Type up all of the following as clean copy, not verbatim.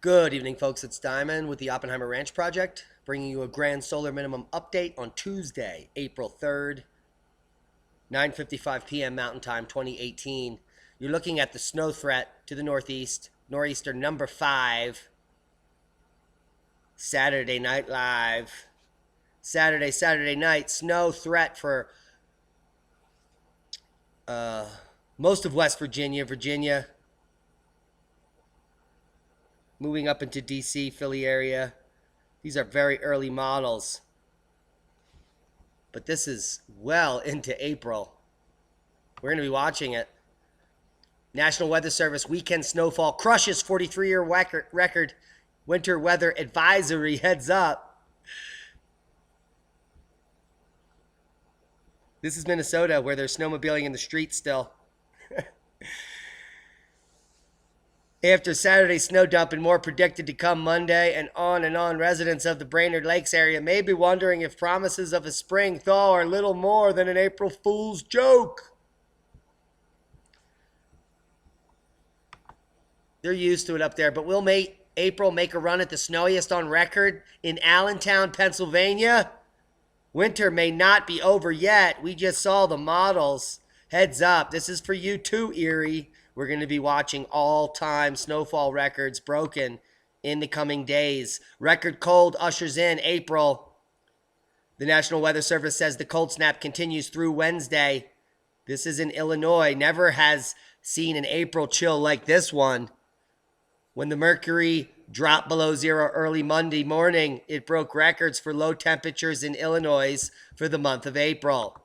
Good evening, folks. It's Diamond with the Oppenheimer Ranch Project, bringing you a grand solar minimum update on Tuesday, April 3rd, 9:55 p.m. Mountain Time, 2018. You're looking at the snow threat to the northeast, nor'easter number 5, Saturday Night Live. Saturday night, snow threat for most of West Virginia, moving up into D.C., Philly area. These are very early models, but this is well into April. We're going to be watching it. National Weather Service weekend snowfall crushes 43-year record. Winter weather advisory heads up. This is Minnesota, where there's snowmobiling in the streets still. After Saturday's snow dump and more predicted to come Monday, and on, residents of the Brainerd Lakes area may be wondering if promises of a spring thaw are little more than an April Fool's joke. They're used to it up there, but will April make a run at the snowiest on record in Allentown, Pennsylvania? Winter may not be over yet. We just saw the models. Heads up, this is for you too, Erie. We're going to be watching all-time snowfall records broken in the coming days. Record cold ushers in April. The National Weather Service says the cold snap continues through Wednesday. This is in Illinois. Never has seen an April chill like this one. When the mercury dropped below zero early Monday morning, it broke records for low temperatures in Illinois for the month of April.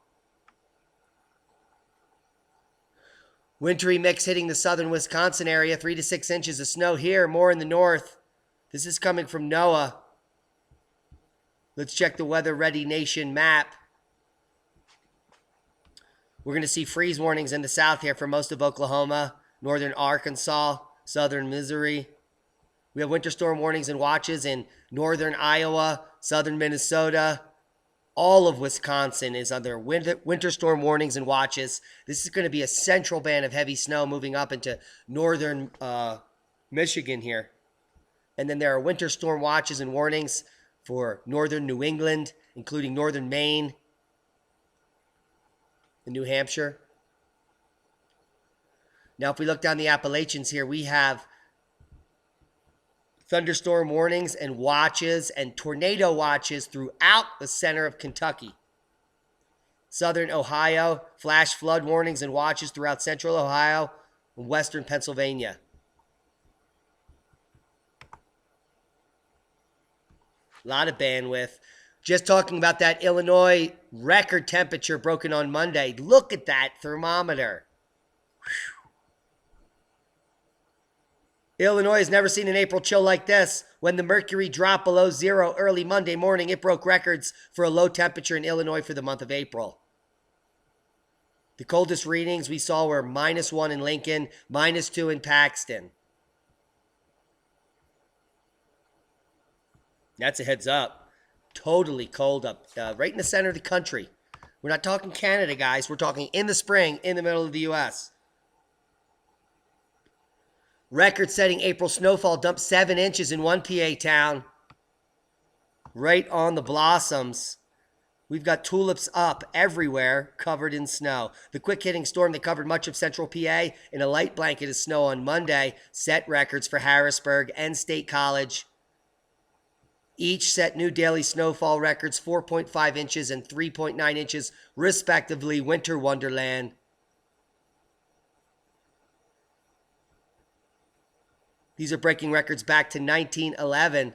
Wintry mix hitting the southern Wisconsin area, 3 to 6 inches of snow here, more in the north. This is coming from NOAA. Let's check the Weather Ready Nation map. We're going to see freeze warnings in the south here for most of Oklahoma, northern Arkansas, southern Missouri. We have winter storm warnings and watches in northern Iowa, southern Minnesota. All of Wisconsin is under winter storm warnings and watches. This is going to be a central band of heavy snow moving up into northern Michigan here. And then there are winter storm watches and warnings for northern New England, including northern Maine and New Hampshire. Now, if we look down the Appalachians here, we have thunderstorm warnings and watches and tornado watches throughout the center of Kentucky. Southern Ohio, flash flood warnings and watches throughout central Ohio and western Pennsylvania. A lot of bandwidth. Just talking about that Illinois record temperature broken on Monday. Look at that thermometer. Whew. Illinois has never seen an April chill like this. When the mercury dropped below zero early Monday morning, it broke records for a low temperature in Illinois for the month of April. The coldest readings we saw were -1 in Lincoln, -2 in Paxton. That's a heads up. Totally cold up right in the center of the country. We're not talking Canada, guys. We're talking in the spring in the middle of the U.S. Record-setting April snowfall dumped 7 inches in one PA town. Right on the blossoms. We've got tulips up everywhere, covered in snow. The quick-hitting storm that covered much of central PA in a light blanket of snow on Monday set records for Harrisburg and State College. Each set new daily snowfall records, 4.5 inches and 3.9 inches, respectively, winter wonderland. These are breaking records back to 1911.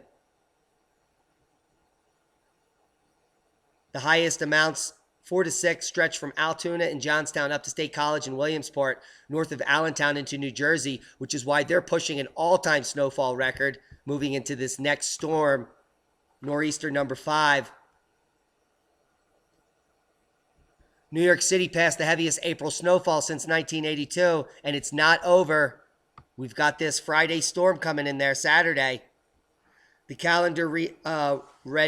The highest amounts, 4 to 6, stretch from Altoona and Johnstown up to State College and Williamsport, north of Allentown into New Jersey, which is why they're pushing an all-time snowfall record moving into this next storm, nor'easter number 5. New York City passed the heaviest April snowfall since 1982, and it's not over. We've got this Friday storm coming in there Saturday. The calendar read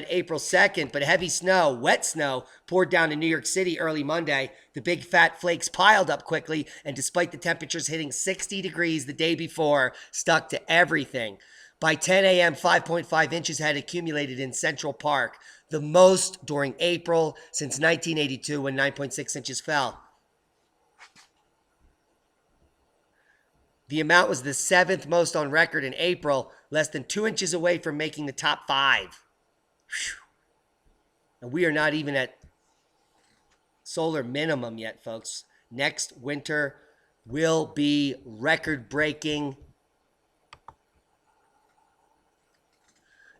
April 2nd, but heavy snow, wet snow, poured down in New York City early Monday. The big fat flakes piled up quickly, and despite the temperatures hitting 60 degrees the day before, stuck to everything. By 10 a.m., 5.5 inches had accumulated in Central Park, the most during April since 1982 when 9.6 inches fell. The amount was the 7th most on record in April, less than 2 inches away from making the top 5. Whew. And we are not even at solar minimum yet, folks. Next winter will be record-breaking,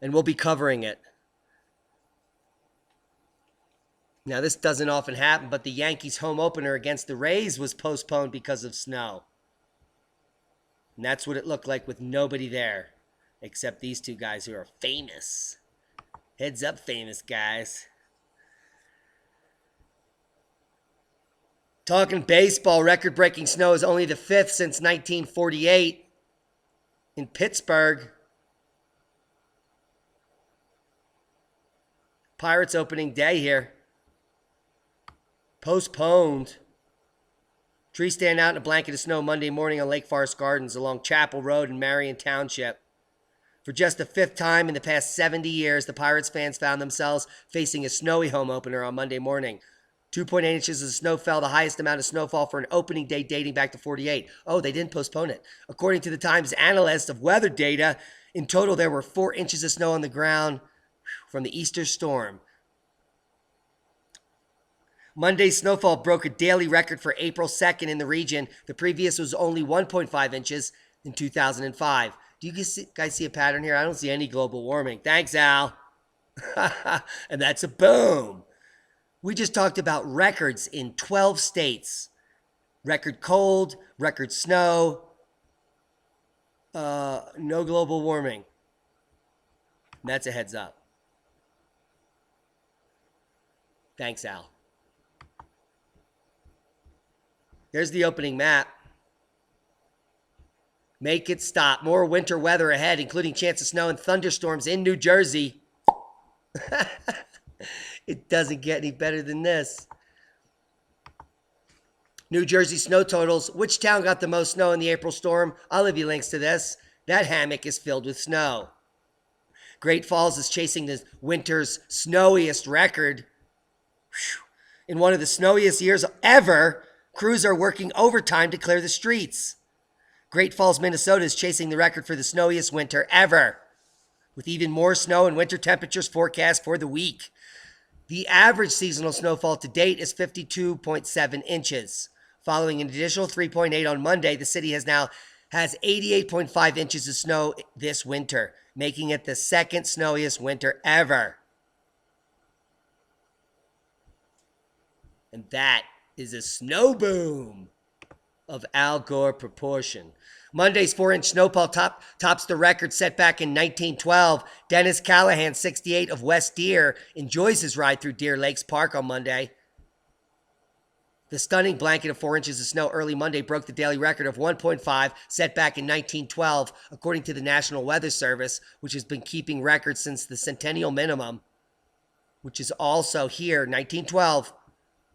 and we'll be covering it. Now, this doesn't often happen, but the Yankees' home opener against the Rays was postponed because of snow. And that's what it looked like with nobody there, except these two guys who are famous. Heads up, famous guys. Talking baseball, record-breaking snow is only the 5th since 1948 in Pittsburgh. Pirates opening day here. Postponed. Trees stand out in a blanket of snow Monday morning on Lake Forest Gardens along Chapel Road in Marion Township. For just the 5th time in the past 70 years, the Pirates fans found themselves facing a snowy home opener on Monday morning. 2.8 inches of snow fell, the highest amount of snowfall for an opening day dating back to 48. Oh, they didn't postpone it. According to the Times analyst of weather data, in total there were 4 inches of snow on the ground from the Easter storm. Monday's snowfall broke a daily record for April 2nd in the region. The previous was only 1.5 inches in 2005. Do you guys see a pattern here? I don't see any global warming. Thanks, Al. And that's a boom. We just talked about records in 12 states. Record cold, record snow, no global warming. And that's a heads up. Thanks, Al. There's the opening map. Make it stop. More winter weather ahead, including chance of snow and thunderstorms in New Jersey. It doesn't get any better than this. New Jersey snow totals. Which town got the most snow in the April storm? I'll leave you links to this. That hammock is filled with snow. Great Falls is chasing the winter's snowiest record. In one of the snowiest years ever, crews are working overtime to clear the streets. Great Falls, Minnesota is chasing the record for the snowiest winter ever, with even more snow and winter temperatures forecast for the week. The average seasonal snowfall to date is 52.7 inches. Following an additional 3.8 on Monday, the city has 88.5 inches of snow this winter, making it the second snowiest winter ever. And that is a snow boom of Al Gore proportion. Monday's 4-inch snowfall tops the record set back in 1912. Dennis Callahan, 68 of West Deer, enjoys his ride through Deer Lakes Park on Monday. The stunning blanket of 4 inches of snow early Monday broke the daily record of 1.5 set back in 1912, according to the National Weather Service, which has been keeping records since the centennial minimum, which is also here, 1912,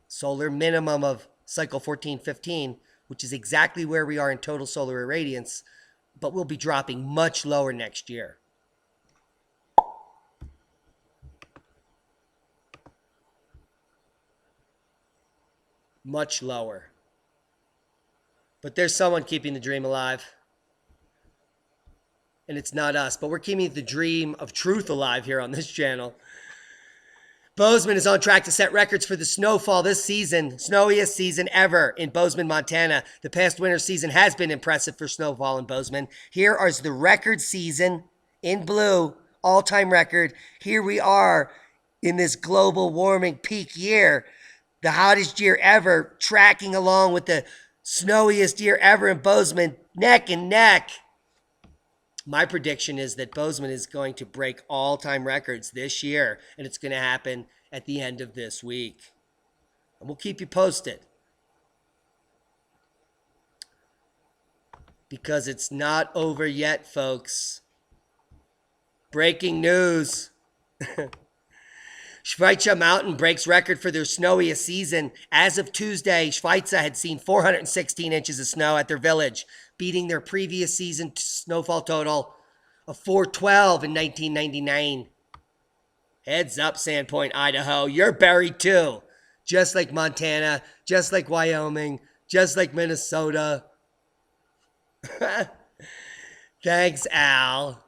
solar minimum of cycle 1415, which is exactly where we are in total solar irradiance, but we'll be dropping much lower next year. Much lower. But there's someone keeping the dream alive. And it's not us, but we're keeping the dream of truth alive here on this channel. Bozeman is on track to set records for the snowfall this season, snowiest season ever in Bozeman, Montana. The past winter season has been impressive for snowfall in Bozeman. Here is the record season in blue, all-time record. Here we are in this global warming peak year, the hottest year ever, tracking along with the snowiest year ever in Bozeman, neck and neck. My prediction is that Bozeman is going to break all-time records this year, and it's going to happen at the end of this week. And we'll keep you posted. Because it's not over yet, folks. Breaking news. Schweitzer Mountain breaks record for their snowiest season. As of Tuesday, Schweitzer had seen 416 inches of snow at their village, beating their previous season snowfall total a 412 in 1999. Heads up, Sandpoint, Idaho. You're buried too. Just like Montana, just like Wyoming, just like Minnesota. Thanks, Al.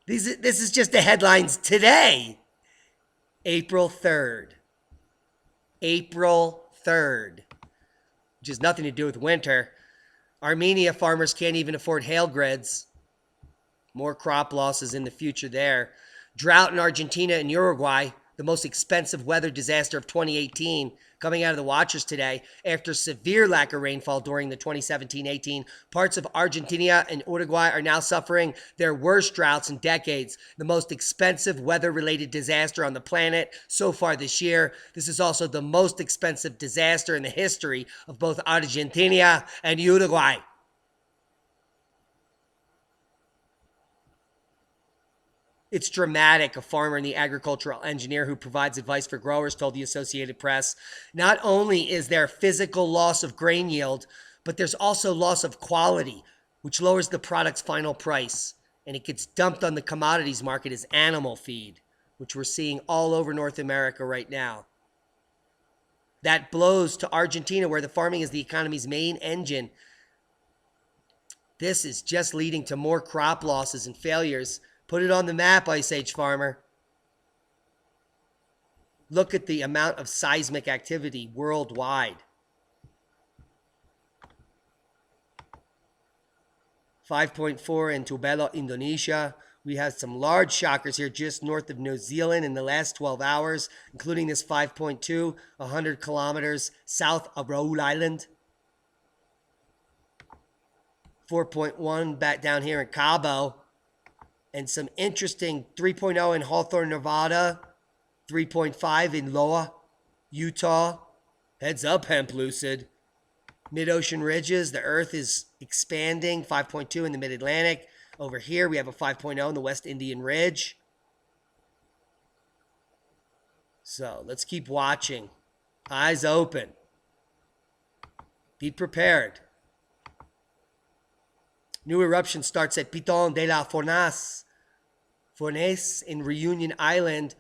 This is just the headlines today. April 3rd. April 3rd. Which has nothing to do with winter. Armenia farmers can't even afford hail grids. More crop losses in the future there. Drought in Argentina and Uruguay, the most expensive weather disaster of 2018, coming out of the watchers today. After severe lack of rainfall during the 2017-18, parts of Argentina and Uruguay are now suffering their worst droughts in decades. The most expensive weather-related disaster on the planet so far this year. This is also the most expensive disaster in the history of both Argentina and Uruguay. It's dramatic, a farmer and the agricultural engineer who provides advice for growers told the Associated Press. Not only is there physical loss of grain yield, but there's also loss of quality, which lowers the product's final price. And it gets dumped on the commodities market as animal feed, which we're seeing all over North America right now. That blows to Argentina, where the farming is the economy's main engine. This is just leading to more crop losses and failures. Put it on the map, Ice Age farmer. Look at the amount of seismic activity worldwide. 5.4 in Tubelo, Indonesia. We have some large shockers here just north of New Zealand in the last 12 hours, including this 5.2, 100 kilometers south of Rhode Island. 4.1 back down here in Cabo. And some interesting 3.0 in Hawthorne, Nevada. 3.5 in Loa, Utah. Heads up, Hemp Lucid. Mid-ocean ridges, the earth is expanding. 5.2 in the mid-Atlantic. Over here, we have a 5.0 in the West Indian Ridge. So, let's keep watching. Eyes open. Be prepared. New eruption starts at Piton de la Fournaise in Reunion Island.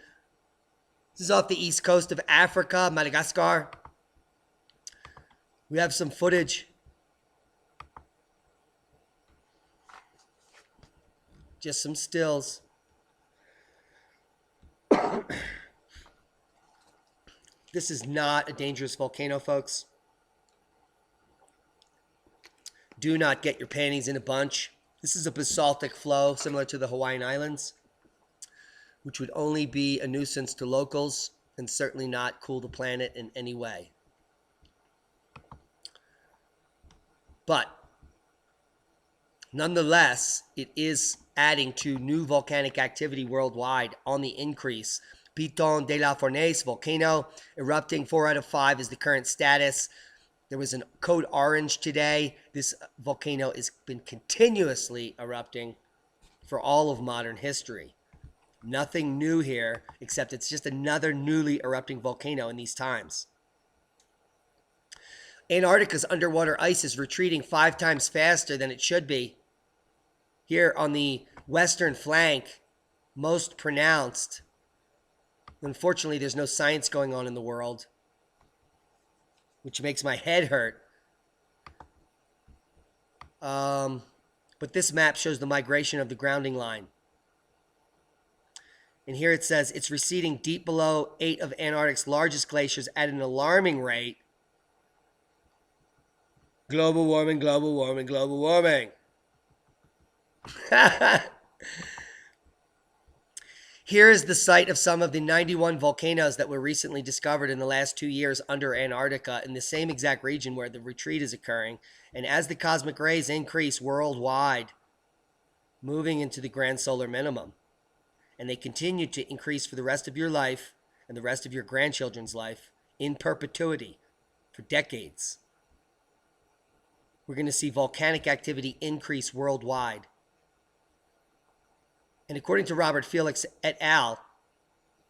This is off the east coast of Africa, Madagascar. We have some footage. Just some stills. This is not a dangerous volcano, folks. Do not get your panties in a bunch. This is a basaltic flow similar to the Hawaiian Islands, which would only be a nuisance to locals and certainly not cool the planet in any way. But nonetheless, it is adding to new volcanic activity worldwide on the increase. Piton de la Fournaise volcano erupting. 4 out of 5 is the current status. There was a code orange today. This volcano has been continuously erupting for all of modern history. Nothing new here, except it's just another newly erupting volcano in these times. Antarctica's underwater ice is retreating 5 times faster than it should be. Here on the western flank, most pronounced. Unfortunately, there's no science going on in the world, which makes my head hurt. But this map shows the migration of the grounding line. And here it says it's receding deep below 8 of Antarctic's largest glaciers at an alarming rate. Global warming, global warming, global warming. Here is the site of some of the 91 volcanoes that were recently discovered in the last 2 years under Antarctica in the same exact region where the retreat is occurring. And as the cosmic rays increase worldwide, moving into the grand solar minimum, and they continue to increase for the rest of your life and the rest of your grandchildren's life in perpetuity for decades, we're going to see volcanic activity increase worldwide. And according to Robert Felix et al.,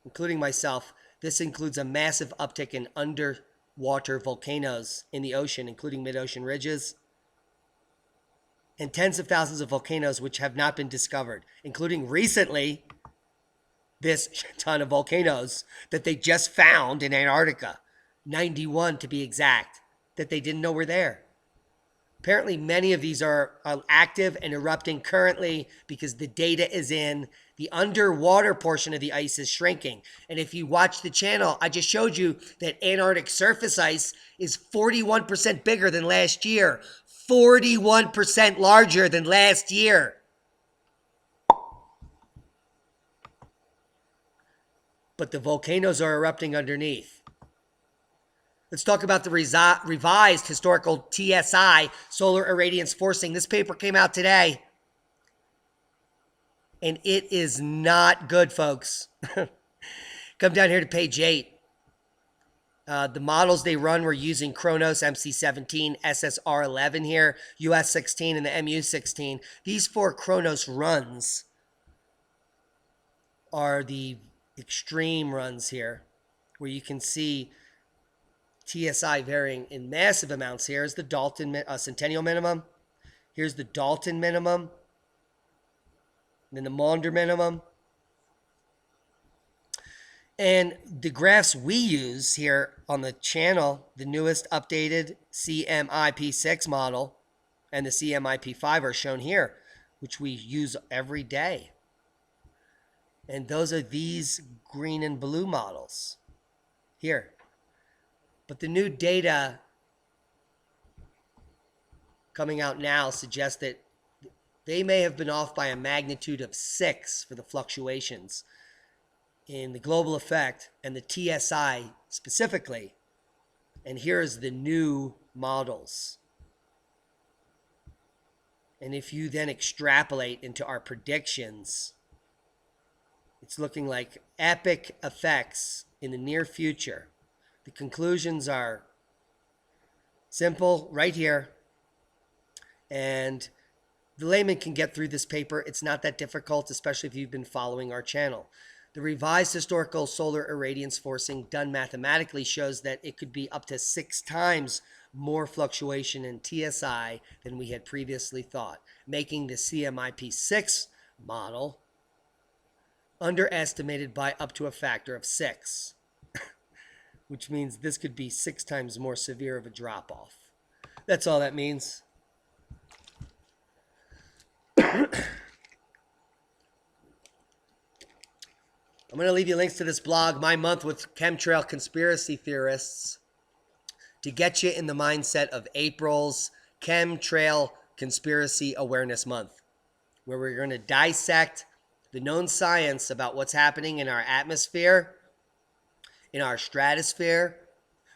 including myself, this includes a massive uptick in underwater volcanoes in the ocean, including mid-ocean ridges. and tens of thousands of volcanoes which have not been discovered, including recently this ton of volcanoes that they just found in Antarctica, 91 to be exact, that they didn't know were there. Apparently, many of these are active and erupting currently because the data is in. The underwater portion of the ice is shrinking. And if you watch the channel, I just showed you that Antarctic surface ice is 41% bigger than last year. 41% larger than last year. But the volcanoes are erupting underneath. Let's talk about the revised historical TSI, solar irradiance forcing. This paper came out today, and it is not good, folks. Come down here to page 8. The models they run were using Kronos, MC17, SSR11 here, US16, and the MU16. These 4 Kronos runs are the extreme runs here, where you can see TSI varying in massive amounts. Here's the Dalton Centennial minimum. Here's the Dalton minimum. And then the Maunder minimum. And the graphs we use here on the channel, the newest updated CMIP6 model and the CMIP5 are shown here, which we use every day. And those are these green and blue models here. But the new data coming out now suggests that they may have been off by a magnitude of 6 for the fluctuations in the global effect and the TSI specifically. And here is the new models. And if you then extrapolate into our predictions, it's looking like epic effects in the near future. The conclusions are simple right here. And the layman can get through this paper. It's not that difficult, especially if you've been following our channel. The revised historical solar irradiance forcing done mathematically shows that it could be up to 6 times more fluctuation in TSI than we had previously thought, making the CMIP6 model underestimated by up to a factor of 6. Which means this could be 6 times more severe of a drop-off. That's all that means. I'm going to leave you links to this blog, My Month with Chemtrail Conspiracy Theorists, to get you in the mindset of April's Chemtrail Conspiracy Awareness Month, where we're going to dissect the known science about what's happening in our atmosphere, in our stratosphere,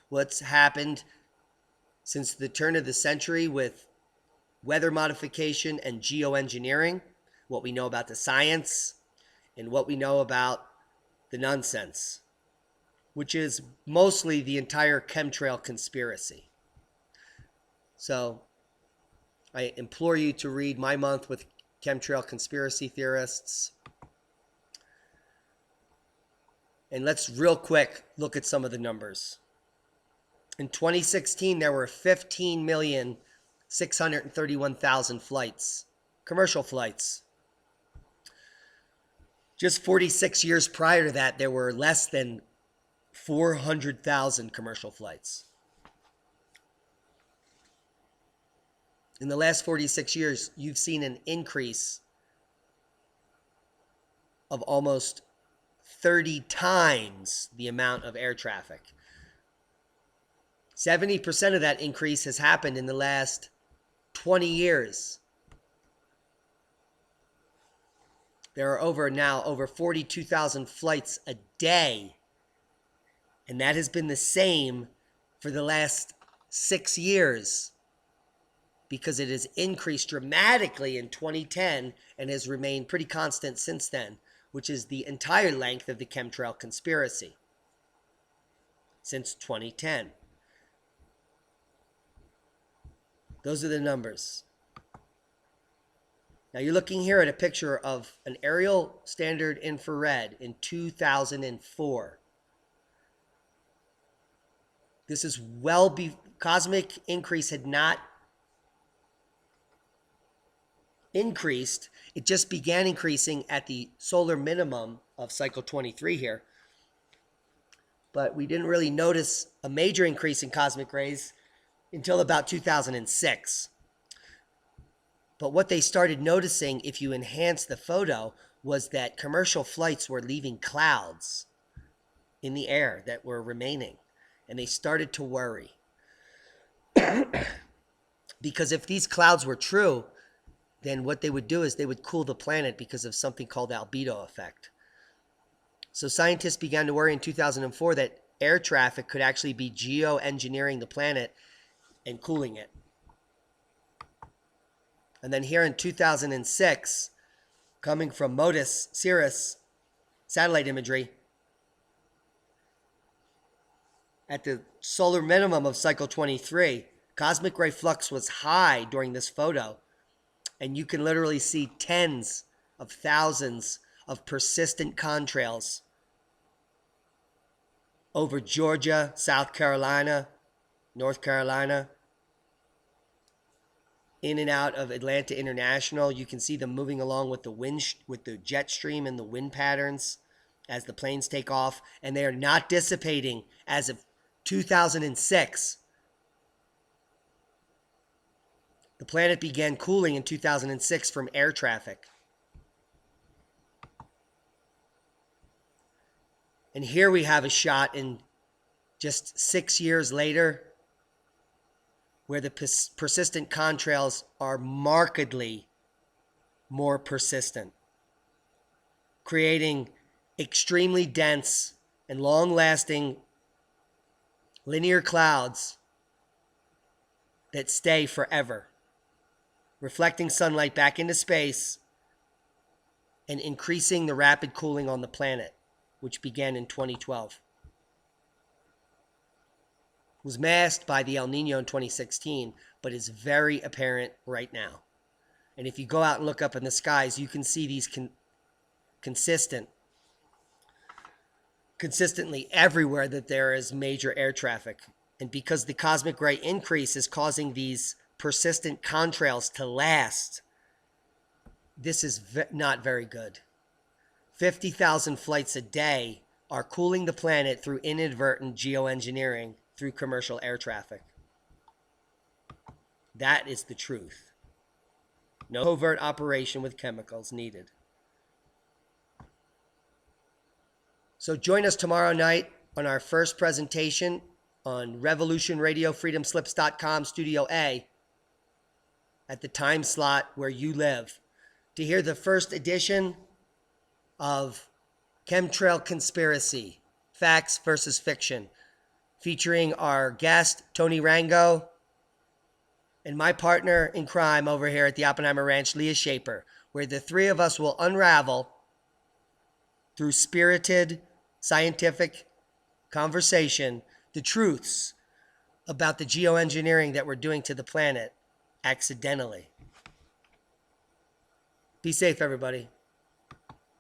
what's happened since the turn of the century with weather modification and geoengineering, what we know about the science, and what we know about the nonsense, which is mostly the entire chemtrail conspiracy. So I implore you to read My Month with Chemtrail Conspiracy Theorists. And let's real quick look at some of the numbers. In 2016, there were 15,631,000 flights, commercial flights. Just 46 years prior to that, there were less than 400,000 commercial flights. In the last 46 years, you've seen an increase of almost 30 times the amount of air traffic. 70% of that increase has happened in the last 20 years. There are over 42,000 flights a day. And that has been the same for the last 6 years, because it has increased dramatically in 2010 and has remained pretty constant since then, which is the entire length of the chemtrail conspiracy since 2010. Those are the numbers. Now you're looking here at a picture of an aerial standard infrared in 2004. This is cosmic increase had not increased. It just began increasing at the solar minimum of cycle 23 here. But we didn't really notice a major increase in cosmic rays until about 2006. But what they started noticing, if you enhance the photo, was that commercial flights were leaving clouds in the air that were remaining. And they started to worry. Because if these clouds were true, then what they would do is they would cool the planet because of something called albedo effect. So scientists began to worry in 2004 that air traffic could actually be geoengineering the planet and cooling it. And then here in 2006, coming from MODIS, Cirrus satellite imagery, at the solar minimum of cycle 23, cosmic ray flux was high during this photo. And you can literally see tens of thousands of persistent contrails over Georgia, South Carolina, North Carolina, in and out of Atlanta International. You can see them moving along with the wind, with the jet stream and the wind patterns as the planes take off, and they are not dissipating as of 2006. The planet began cooling in 2006 from air traffic. And here we have a shot in just 6 years later where the persistent contrails are markedly more persistent, creating extremely dense and long-lasting linear clouds that stay forever, reflecting sunlight back into space and increasing the rapid cooling on the planet, which began in 2012. It was masked by the El Nino in 2016, but is very apparent right now. And if you go out and look up in the skies, you can see these consistently everywhere that there is major air traffic. And because the cosmic ray increase is causing these persistent contrails to last, this is not very good. 50,000 flights a day are cooling the planet through inadvertent geoengineering through commercial air traffic. That is the truth. No covert operation with chemicals needed. So join us tomorrow night on our first presentation on revolutionradiofreedomslips.com Studio A at the time slot where you live to hear the first edition of Chemtrail Conspiracy, Facts versus Fiction, featuring our guest, Tony Rango, and my partner in crime over here at the Oppenheimer Ranch, Leah Shaper, where the three of us will unravel through spirited, scientific conversation the truths about the geoengineering that we're doing to the planet accidentally. Be safe, everybody.